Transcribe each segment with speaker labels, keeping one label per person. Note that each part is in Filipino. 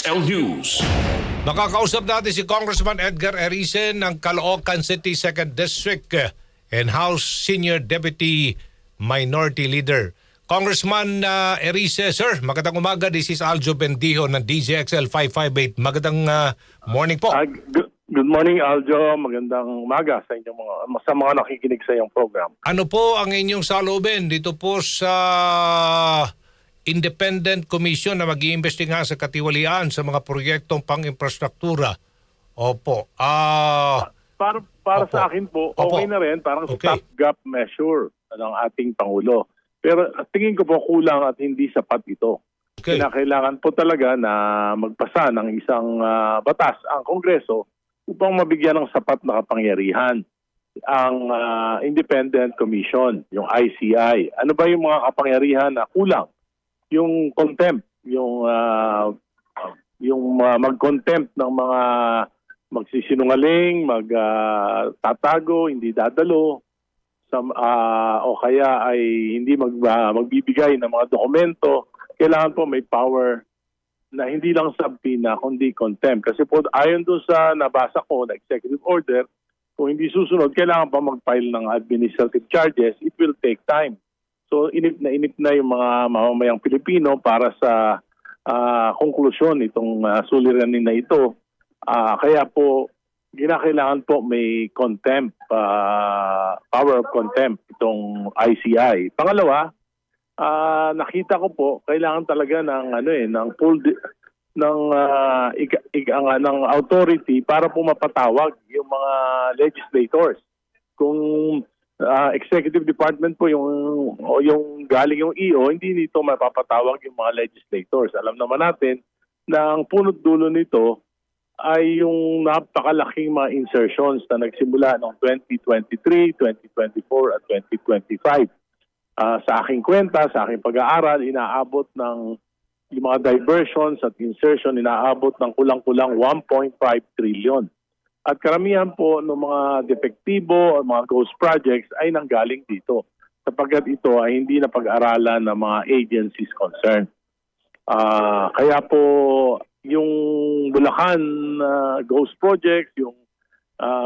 Speaker 1: DXL News.
Speaker 2: Makakausap natin si Congressman Edgar Erice ng Caloocan City 2nd District and House Senior Deputy Minority Leader. Congressman Erice, sir, magandang umaga. This is Aljo Bendijo ng DZXL 558. Magandang morning po.
Speaker 3: Good morning, Aljo. Magandang umaga sa inyong mga nakikinig sa iyong program.
Speaker 2: Ano po ang inyong saloobin dito po sa Independent Commission na mag-iimbestigahan sa katiwalian sa mga proyektong pang-infrastruktura? Opo.
Speaker 3: Para
Speaker 2: Opo.
Speaker 3: sa akin po,
Speaker 2: Opo.
Speaker 3: okay na rin. Parang
Speaker 2: Okay.
Speaker 3: stopgap measure ng ating Pangulo. Pero tingin ko po kulang at hindi sapat ito.
Speaker 2: Okay.
Speaker 3: Kinakailangan po talaga na magpasa ng isang batas ang Kongreso upang mabigyan ng sapat na kapangyarihan ang Independent Commission, yung ICI. Ano ba yung mga kapangyarihan na kulang? Yung contempt, yung mag-contempt ng mga magsisinungaling, magtatago, hindi dadalo, o kaya ay hindi magbibigay ng mga dokumento. Kailangan po may power na hindi lang subpoena kundi contempt. Kasi po ayon doon sa nabasa ko na executive order, kung hindi susunod, kailangan pa mag-file ng administrative charges. It will take time. So inip na yung mga mamamayang Pilipino para sa konklusyon itong suliranin na ito. Kaya po ginakailangan po may contempt, power of contempt itong ICI. Pangalawa, nakita ko po kailangan talaga ng ng authority para po mapatawag yung mga legislators. Kung executive department po yung galing yung EO, hindi nito mapapatawag yung mga legislators. Alam naman natin na ang punot dulo nito ay yung napakalaking mga insertions na nagsimula noong 2023, 2024 at 2025. Sa aking kwenta, sa aking pag-aaral, inaabot ng yung mga diversions at insertion, inaabot ng kulang-kulang 1.5 trillion. At karamihan po ng mga depektibo o mga ghost projects ay nanggaling dito sapagkat ito ay hindi na pag-aralan ng mga agencies concerned. Kaya po yung Bulacan ghost projects, yung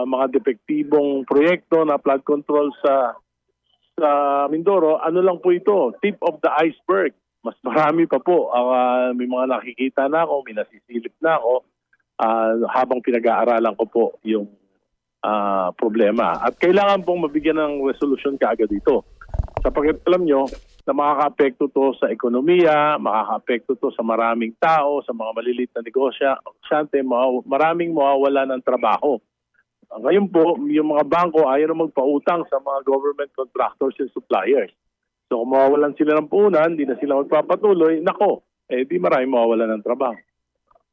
Speaker 3: mga depektibong proyekto na flood control sa Mindoro, ano lang po ito, tip of the iceberg. Mas marami pa po. May mga nakikita na ako, may nasisilip na ako habang pinag-aaralan ko po yung problema. At kailangan pong mabigyan ng resolution kaagad dito. Sapagkat alam nyo na makaka-apekto to sa ekonomiya, makaka-apekto to sa maraming tao, sa mga maliliit na negosyante, maraming mawawala ng trabaho. Ngayon po, yung mga bangko ayaw na magpautang sa mga government contractors and suppliers. So kung mawawalan sila ng puhunan, hindi na sila magpapatuloy, di maraming mawawalan ng trabaho.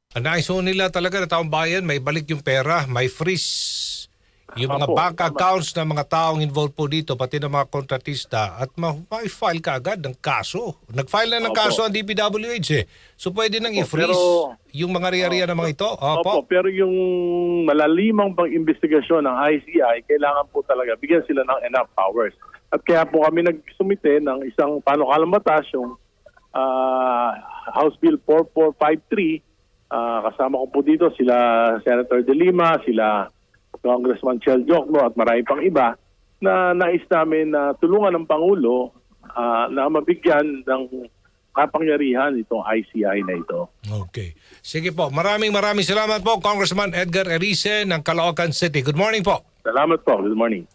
Speaker 2: Nais nila talaga na taong bayan, may balik yung pera, may freeze yung mga
Speaker 3: Opo,
Speaker 2: bank
Speaker 3: tama.
Speaker 2: accounts ng mga taong involved po dito, pati ng mga kontratista, at ma-file ka agad ng kaso. Nag-file na ng
Speaker 3: Opo.
Speaker 2: kaso ang DPWH eh. So pwede nang
Speaker 3: Opo,
Speaker 2: i-freeze
Speaker 3: pero-
Speaker 2: yung mga riya-riya ng mga ito.
Speaker 3: Opo, pero yung malalimang pang-investigasyon ng ICI, kailangan po talaga bigyan sila ng enough powers. At kaya po kami nagsumite ng isang panukalang batas, yung House Bill 4453. Kasama ko po dito sila Senator De Lima, sila Congressman Chel Jokno at marami pang iba na nais namin na tulungan ng Pangulo na mabigyan ng kapangyarihan itong ICI na ito.
Speaker 2: Okay. Sige po. Maraming salamat po, Congressman Edgar Erice ng Caloocan City. Good morning po.
Speaker 3: Salamat po. Good morning.